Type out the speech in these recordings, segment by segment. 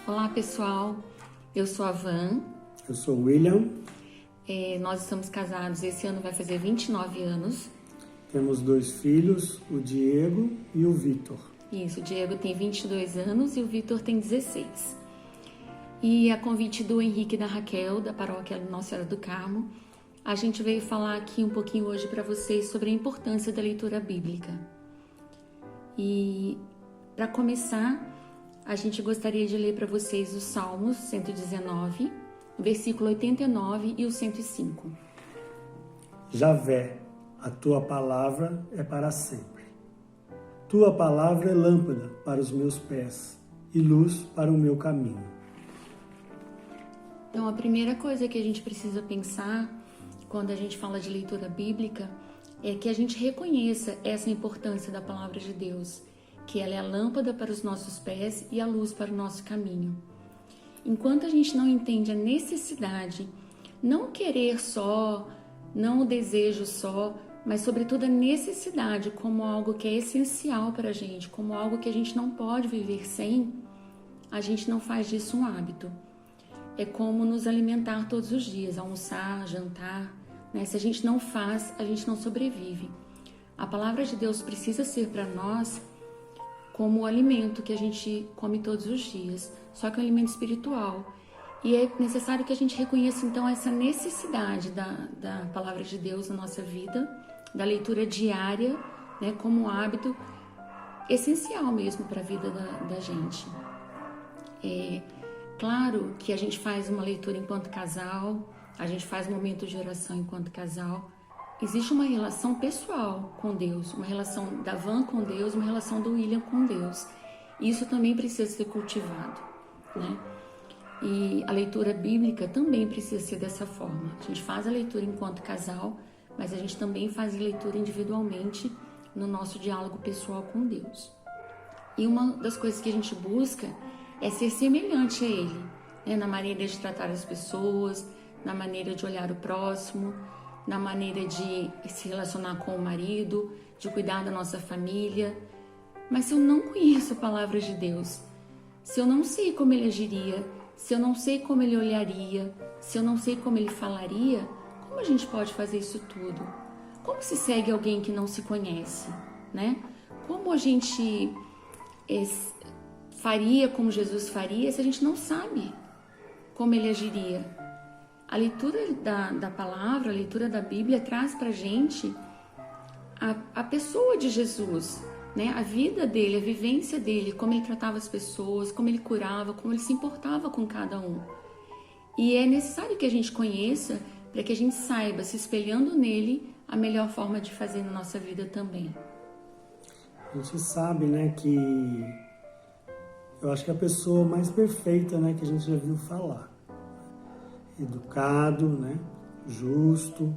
Olá pessoal, eu sou a Van. Eu sou o William. Nós estamos casados, esse ano vai fazer 29 anos. Temos 2 filhos, o Diego e o Vitor. Isso, o Diego tem 22 anos e o Vitor tem 16. E a convite do Henrique e da Raquel, da paróquia Nossa Senhora do Carmo, a gente veio falar aqui um pouquinho hoje para vocês sobre a importância da leitura bíblica. E para começar, a gente gostaria de ler para vocês os Salmos 119, versículo 89 e o 105. Javé, a tua palavra é para sempre. Tua palavra é lâmpada para os meus pés e luz para o meu caminho. Então, a primeira coisa que a gente precisa pensar quando a gente fala de leitura bíblica é que a gente reconheça essa importância da palavra de Deus, que ela é a lâmpada para os nossos pés e a luz para o nosso caminho. Enquanto a gente não entende a necessidade, não o querer só, não o desejo só, mas sobretudo a necessidade como algo que é essencial para a gente, como algo que a gente não pode viver sem, a gente não faz disso um hábito. É como nos alimentar todos os dias, almoçar, jantar, né? Se a gente não faz, a gente não sobrevive. A palavra de Deus precisa ser para nós como o alimento que a gente come todos os dias, só que é um alimento espiritual. E é necessário que a gente reconheça então essa necessidade da palavra de Deus na nossa vida, da leitura diária, né, como um hábito essencial mesmo para a vida da gente. Claro que a gente faz uma leitura enquanto casal, a gente faz um momento de oração enquanto casal. Existe uma relação pessoal com Deus, uma relação da Van com Deus, uma relação do William com Deus. Isso também precisa ser cultivado, né? E a leitura bíblica também precisa ser dessa forma. A gente faz a leitura enquanto casal, mas a gente também faz a leitura individualmente no nosso diálogo pessoal com Deus. E uma das coisas que a gente busca é ser semelhante a Ele, né? Na maneira de tratar as pessoas, na maneira de olhar o próximo, na maneira de se relacionar com o marido, de cuidar da nossa família. Mas se eu não conheço a palavra de Deus, se eu não sei como Ele agiria, se eu não sei como Ele olharia, se eu não sei como Ele falaria, como a gente pode fazer isso tudo? Como se segue alguém que não se conhece, né? Como a gente faria como Jesus faria se a gente não sabe como Ele agiria? A leitura da palavra, a leitura da Bíblia traz pra gente a pessoa de Jesus, né? A vida dele, a vivência dele, como ele tratava as pessoas, como ele curava, como ele se importava com cada um. E é necessário que a gente conheça para que a gente saiba, se espelhando nele, a melhor forma de fazer na nossa vida também. A gente sabe, né, que eu acho que é a pessoa mais perfeita, né, que a gente já viu falar. Educado, né, justo,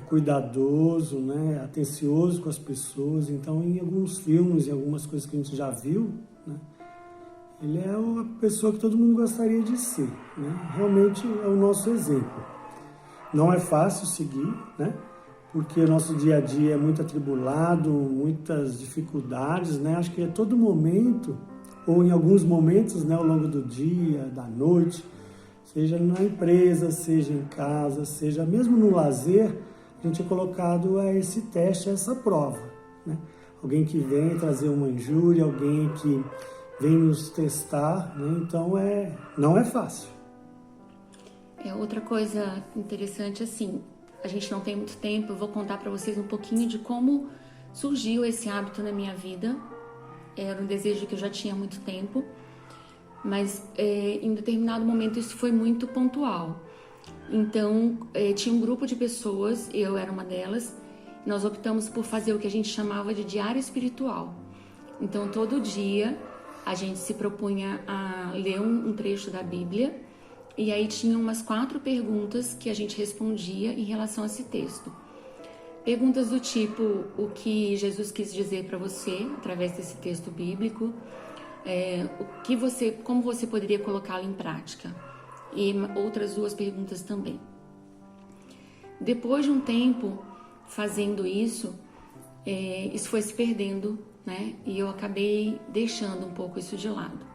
cuidadoso, né, atencioso com as pessoas. Então, em alguns filmes, em algumas coisas que a gente já viu, né, ele é a pessoa que todo mundo gostaria de ser, né? Realmente é o nosso exemplo. Não é fácil seguir, né, porque o nosso dia a dia é muito atribulado, muitas dificuldades, né? Acho que a todo momento, ou em alguns momentos, né, ao longo do dia, da noite, seja na empresa, seja em casa, seja mesmo no lazer, a gente é colocado a esse teste, a essa prova, né? Alguém que vem trazer uma injúria, alguém que vem nos testar, né? Então não é fácil. Outra coisa interessante, assim, a gente não tem muito tempo, eu vou contar para vocês um pouquinho de como surgiu esse hábito na minha vida. Era um desejo que eu já tinha há muito tempo, mas em determinado momento isso foi muito pontual. Então, tinha um grupo de pessoas, eu era uma delas, nós optamos por fazer o que a gente chamava de diário espiritual. Então, todo dia a gente se propunha a ler um trecho da Bíblia, e aí tinha umas 4 perguntas que a gente respondia em relação a esse texto. Perguntas do tipo, o que Jesus quis dizer para você através desse texto bíblico, como você poderia colocá-lo em prática, e outras 2 perguntas também. Depois de um tempo fazendo isso, isso foi se perdendo, né? E eu acabei deixando um pouco isso de lado.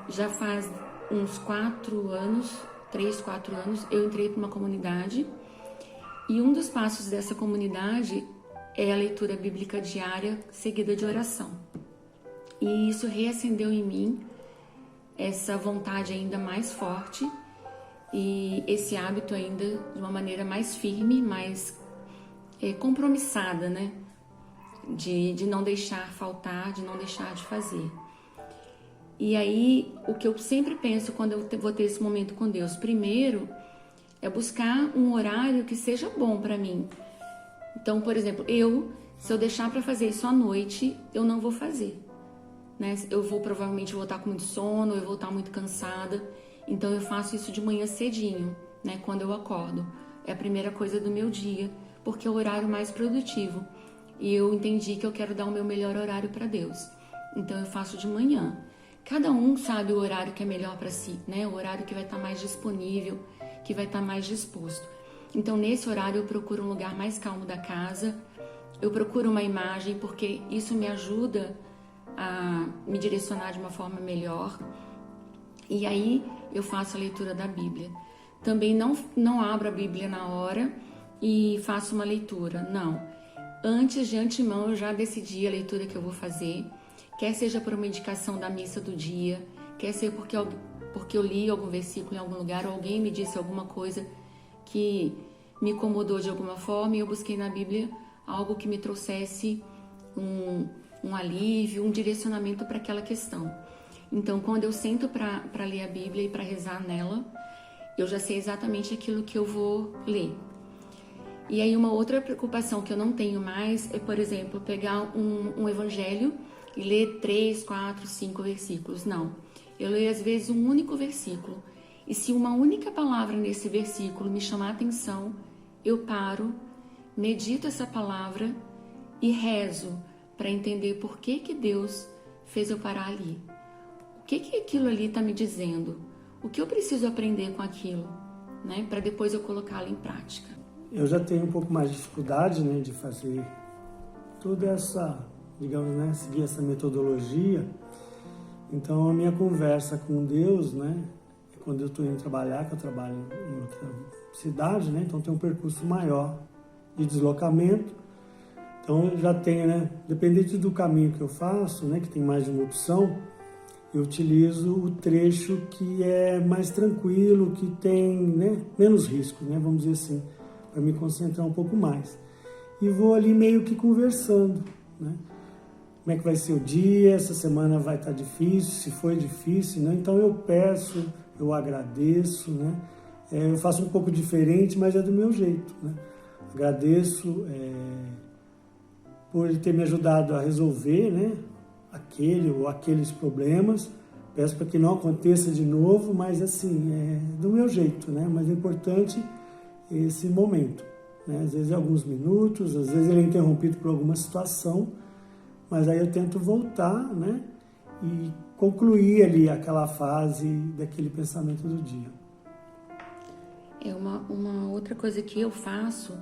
já faz uns 4 anos, 3, 4 anos, eu entrei para uma comunidade e um dos passos dessa comunidade é a leitura bíblica diária seguida de oração. E isso reacendeu em mim essa vontade ainda mais forte e esse hábito ainda de uma maneira mais firme, mais compromissada, né? De não deixar faltar, de não deixar de fazer. E aí, o que eu sempre penso quando eu vou ter esse momento com Deus, primeiro, é buscar um horário que seja bom para mim. Então, por exemplo, se eu deixar para fazer isso à noite, eu não vou fazer, né? Provavelmente vou estar com muito sono, eu vou estar muito cansada. Então, eu faço isso de manhã cedinho, né? Quando eu acordo. É a primeira coisa do meu dia, porque é o horário mais produtivo. E eu entendi que eu quero dar o meu melhor horário para Deus. Então, eu faço de manhã. Cada um sabe o horário que é melhor para si, né? O horário que vai estar mais disponível, que vai estar mais disposto. Então, nesse horário, eu procuro um lugar mais calmo da casa. Eu procuro uma imagem, porque isso me ajuda a me direcionar de uma forma melhor. E aí, eu faço a leitura da Bíblia. Também não abro a Bíblia na hora e faço uma leitura, não. Antes, de antemão, eu já decidi a leitura que eu vou fazer. Quer seja por uma indicação da missa do dia, quer seja porque eu li algum versículo em algum lugar, ou alguém me disse alguma coisa que me incomodou de alguma forma, e eu busquei na Bíblia algo que me trouxesse um alívio, um direcionamento para aquela questão. Então, quando eu sento para ler a Bíblia e para rezar nela, eu já sei exatamente aquilo que eu vou ler. E aí, uma outra preocupação que eu não tenho mais é, por exemplo, pegar um evangelho e ler 3, 4, 5 versículos. Não. Eu leio, às vezes, um único versículo. E se uma única palavra nesse versículo me chamar a atenção, eu paro, medito essa palavra e rezo para entender por que Deus fez eu parar ali. O que aquilo ali está me dizendo? O que eu preciso aprender com aquilo, né? Para depois eu colocá-lo em prática. Eu já tenho um pouco mais de dificuldade, né, de fazer toda essa, digamos, né, seguir essa metodologia. Então, a minha conversa com Deus, né, quando eu estou indo trabalhar, que eu trabalho em outra cidade, né, então tem um percurso maior de deslocamento. Então, eu já tenho, né, dependente do caminho que eu faço, né, que tem mais de uma opção, eu utilizo o trecho que é mais tranquilo, que tem, né, menos risco, né, vamos dizer assim, para me concentrar um pouco mais. E vou ali meio que conversando, né? Como é que vai ser o dia, essa semana vai estar difícil, se foi difícil, né? Então eu peço, eu agradeço, né? Eu faço um pouco diferente, mas é do meu jeito, né? Agradeço por ele ter me ajudado a resolver, né, aquele ou aqueles problemas. Peço para que não aconteça de novo, mas assim, é do meu jeito, né? Mas é importante esse momento, né? Às vezes é alguns minutos, às vezes ele é interrompido por alguma situação, mas aí eu tento voltar, né? E concluir ali aquela fase daquele pensamento do dia. Uma outra coisa que eu faço,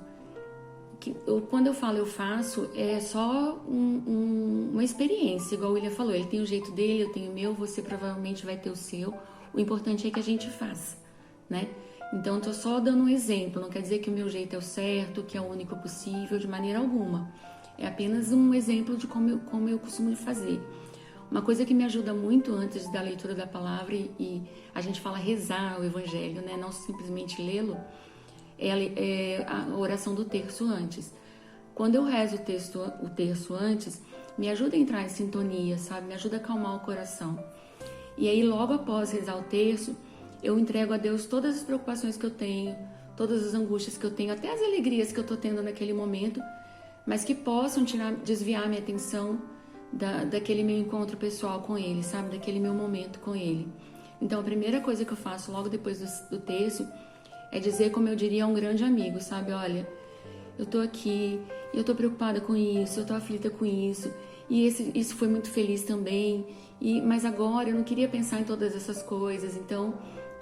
quando eu falo eu faço, é só uma experiência, igual o William falou, ele tem o jeito dele, eu tenho o meu, você provavelmente vai ter o seu. O importante é que a gente faça, né? Então, eu tô só dando um exemplo, não quer dizer que o meu jeito é o certo, que é o único possível, de maneira alguma. É apenas um exemplo de como eu costumo fazer. Uma coisa que me ajuda muito antes da leitura da palavra, e a gente fala rezar o evangelho, né? Não simplesmente lê-lo, é a oração do terço antes. Quando eu rezo o terço antes, me ajuda a entrar em sintonia, sabe? Me ajuda a acalmar o coração. E aí, logo após rezar o terço, eu entrego a Deus todas as preocupações que eu tenho, todas as angústias que eu tenho, até as alegrias que eu estou tendo naquele momento, mas que possam desviar minha atenção daquele meu encontro pessoal com Ele, sabe? Daquele meu momento com Ele. Então, a primeira coisa que eu faço logo depois do terço é dizer, como eu diria a um grande amigo, sabe? Olha, eu tô aqui, eu tô preocupada com isso, eu tô aflita com isso, e isso foi muito feliz também, mas agora eu não queria pensar em todas essas coisas, então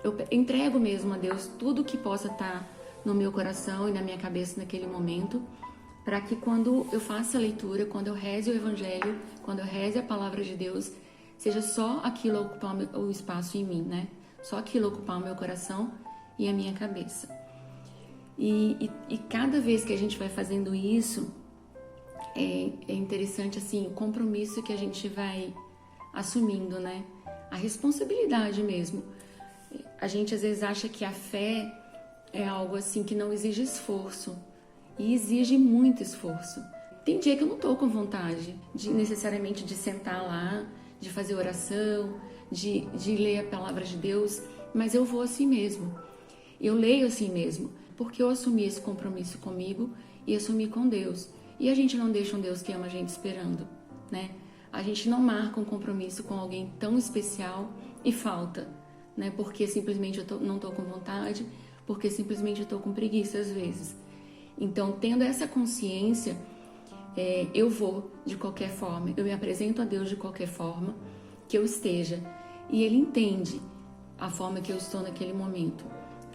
eu entrego mesmo a Deus tudo que possa estar no meu coração e na minha cabeça naquele momento, para que quando eu faça a leitura, quando eu reze o Evangelho, quando eu reze a Palavra de Deus, seja só aquilo ocupar o espaço em mim, né? Só aquilo ocupar o meu coração e a minha cabeça. E cada vez que a gente vai fazendo isso, é interessante assim o compromisso que a gente vai assumindo, né? A responsabilidade mesmo. A gente às vezes acha que a fé é algo assim que não exige esforço, e exige muito esforço. Tem dia que eu não tô com vontade necessariamente de sentar lá, de fazer oração, de ler a palavra de Deus, mas eu vou assim mesmo. Eu leio assim mesmo, porque eu assumi esse compromisso comigo e assumi com Deus. E a gente não deixa um Deus que ama a gente esperando, né? A gente não marca um compromisso com alguém tão especial e falta, né? Porque simplesmente não tô com vontade, porque simplesmente eu tô com preguiça às vezes. Então, tendo essa consciência, eu vou de qualquer forma, eu me apresento a Deus de qualquer forma que eu esteja, e Ele entende a forma que eu estou naquele momento.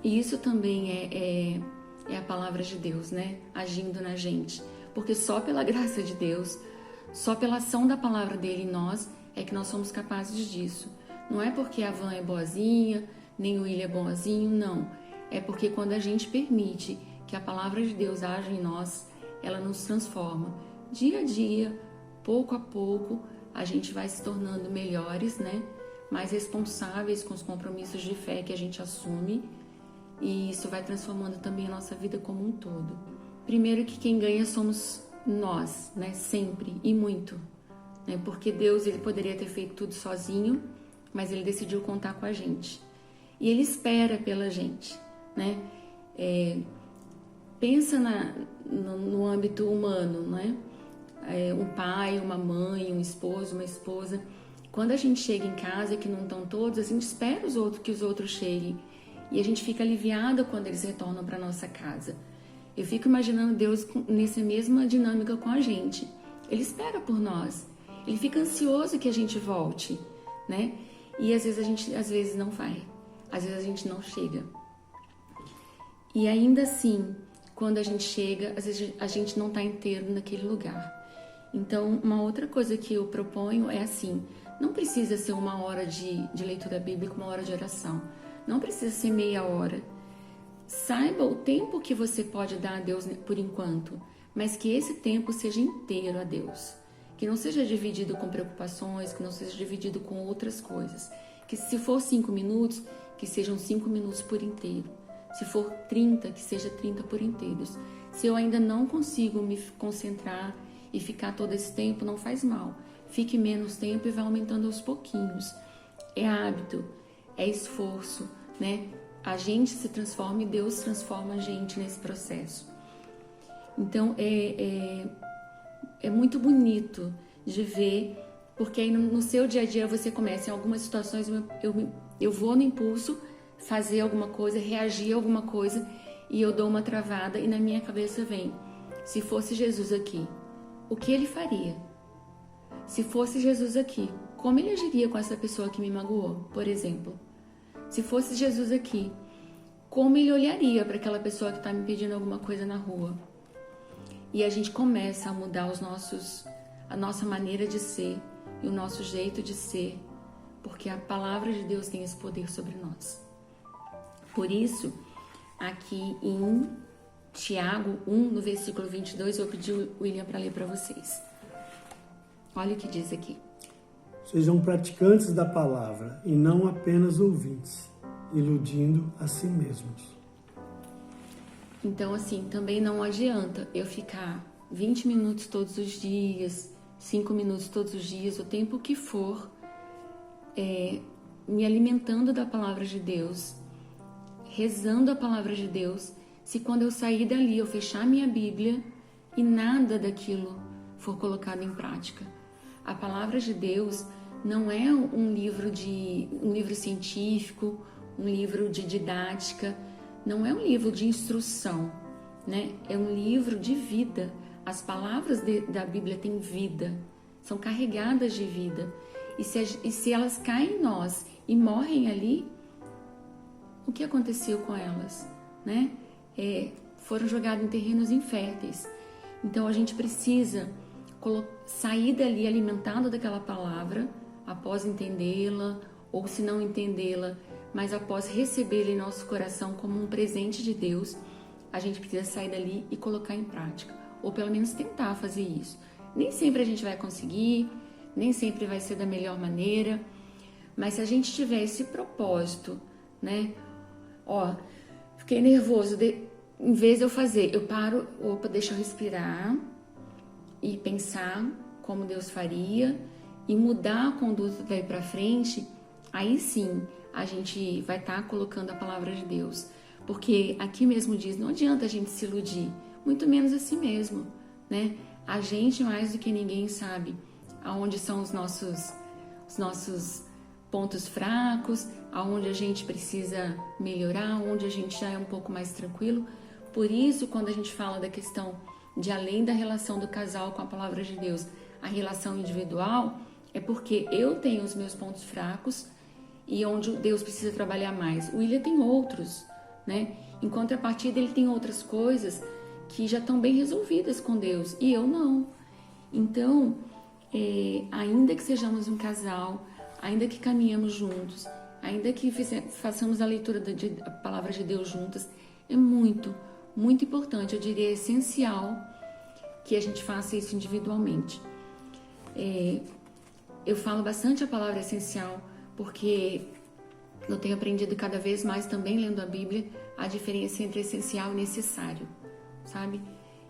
E isso também é a palavra de Deus, né? Agindo na gente, porque só pela graça de Deus, só pela ação da palavra dele em nós, é que nós somos capazes disso. Não é porque a Van é boazinha, nem o William é bonzinho, não. É porque quando a gente permite que a palavra de Deus age em nós, ela nos transforma. Dia a dia, pouco a pouco, a gente vai se tornando melhores, né? Mais responsáveis com os compromissos de fé que a gente assume, e isso vai transformando também a nossa vida como um todo. Primeiro que quem ganha somos nós, né? Sempre e muito, né? Porque Deus, ele poderia ter feito tudo sozinho, mas ele decidiu contar com a gente. E ele espera pela gente, né? Pensa no âmbito humano, né? Um pai, uma mãe, um esposo, uma esposa. Quando a gente chega em casa que não estão todos, a gente espera que os outros cheguem. E a gente fica aliviada quando eles retornam para nossa casa. Eu fico imaginando Deus nessa mesma dinâmica com a gente. Ele espera por nós. Ele fica ansioso que a gente volte, né? E às vezes não vai. Às vezes a gente não chega. E ainda assim, quando a gente chega, às vezes a gente não está inteiro naquele lugar. Então, uma outra coisa que eu proponho é assim, não precisa ser 1 hora de leitura bíblica, 1 hora de oração. Não precisa ser meia hora. Saiba o tempo que você pode dar a Deus por enquanto, mas que esse tempo seja inteiro a Deus. Que não seja dividido com preocupações, que não seja dividido com outras coisas. Que se for 5 minutos, que sejam 5 minutos por inteiro. Se for 30, que seja 30 por inteiros. Se eu ainda não consigo me concentrar e ficar todo esse tempo, não faz mal. Fique menos tempo e vai aumentando aos pouquinhos. É hábito, é esforço, né? A gente se transforma e Deus transforma a gente nesse processo. Então, é muito bonito de ver, porque aí no seu dia a dia você começa, em algumas situações eu vou no impulso fazer alguma coisa, reagir a alguma coisa, e eu dou uma travada e na minha cabeça vem, se fosse Jesus aqui, o que ele faria? Se fosse Jesus aqui, como ele agiria com essa pessoa que me magoou, por exemplo? Se fosse Jesus aqui, como ele olharia para aquela pessoa que está me pedindo alguma coisa na rua? E a gente começa a mudar a nossa maneira de ser e o nosso jeito de ser, porque a palavra de Deus tem esse poder sobre nós. Por isso, aqui em Tiago 1, no versículo 22, eu pedi o William para ler para vocês. Olha o que diz aqui. Sejam praticantes da palavra e não apenas ouvintes, iludindo a si mesmos. Então, assim, também não adianta eu ficar 20 minutos todos os dias, 5 minutos todos os dias, o tempo que for, me alimentando da palavra de Deus, rezando a palavra de Deus, se quando eu sair dali, eu fechar minha Bíblia e nada daquilo for colocado em prática. A palavra de Deus não é um livro científico, um livro de didática, não é um livro de instrução, né? É um livro de vida. As palavras da Bíblia têm vida, são carregadas de vida. E se elas caem em nós e morrem ali, o que aconteceu com elas, né? Foram jogadas em terrenos inférteis. Então a gente precisa sair dali alimentado daquela palavra, após entendê-la, ou se não entendê-la, mas após recebê-la em nosso coração como um presente de Deus, a gente precisa sair dali e colocar em prática, ou pelo menos tentar fazer isso. Nem sempre a gente vai conseguir, nem sempre vai ser da melhor maneira, mas se a gente tiver esse propósito, né? Ó, fiquei nervoso, em vez de eu fazer, eu paro, opa, deixa eu respirar e pensar como Deus faria e mudar a conduta daí pra frente, aí sim a gente vai estar colocando a palavra de Deus. Porque aqui mesmo diz, não adianta a gente se iludir, muito menos a si mesmo, né? A gente, mais do que ninguém, sabe aonde são os nossos pontos fracos, aonde a gente precisa melhorar, onde a gente já é um pouco mais tranquilo. Por isso, quando a gente fala da questão de além da relação do casal com a palavra de Deus, a relação individual, é porque eu tenho os meus pontos fracos e onde Deus precisa trabalhar mais. O William tem outros, né? Em contrapartida, ele tem outras coisas que já estão bem resolvidas com Deus e eu não. Então, ainda que sejamos um casal, ainda que caminhamos juntos, ainda que façamos a leitura da palavra de Deus juntas, é muito, muito importante, eu diria essencial, que a gente faça isso individualmente. Eu falo bastante a palavra essencial porque eu tenho aprendido cada vez mais também lendo a Bíblia a diferença entre essencial e necessário, sabe?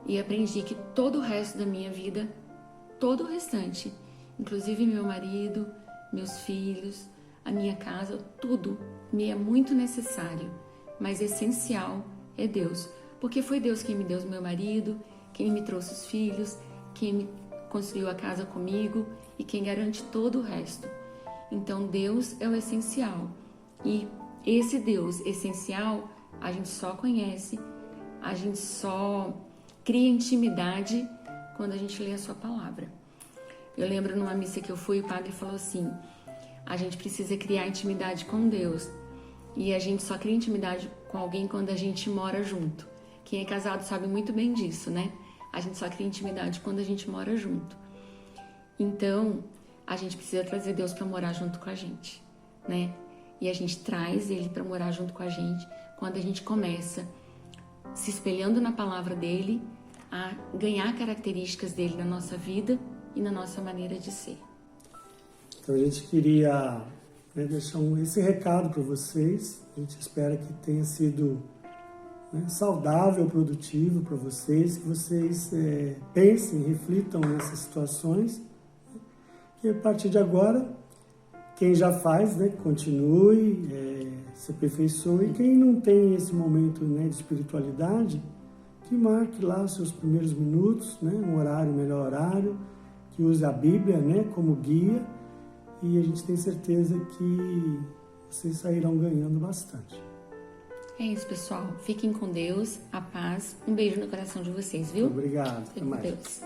E aprendi que todo o resto da minha vida, todo o restante, inclusive meu marido, meus filhos, a minha casa, tudo me é muito necessário, mas essencial é Deus, porque foi Deus quem me deu o meu marido, quem me trouxe os filhos, quem me construiu a casa comigo e quem garante todo o resto. Então Deus é o essencial e esse Deus essencial a gente só conhece, a gente só cria intimidade quando a gente lê a sua palavra. Eu lembro numa missa que eu fui, o padre falou assim, a gente precisa criar intimidade com Deus e a gente só cria intimidade com alguém quando a gente mora junto. Quem é casado sabe muito bem disso, né? A gente só cria intimidade quando a gente mora junto. Então, a gente precisa trazer Deus para morar junto com a gente, né? E a gente traz Ele para morar junto com a gente quando a gente começa se espelhando na palavra dEle a ganhar características dEle na nossa vida e na nossa maneira de ser. Então a gente queria deixar esse recado para vocês. A gente espera que tenha sido saudável, produtivo para vocês, que vocês pensem, reflitam nessas situações. E a partir de agora, quem já faz, continue, se aperfeiçoe. E quem não tem esse momento de espiritualidade, que marque lá os seus primeiros minutos, um horário, melhor horário, que use a Bíblia como guia. E a gente tem certeza que vocês sairão ganhando bastante. É isso, pessoal. Fiquem com Deus, a paz. Um beijo no coração de vocês, viu? Obrigado. Fiquem com Deus.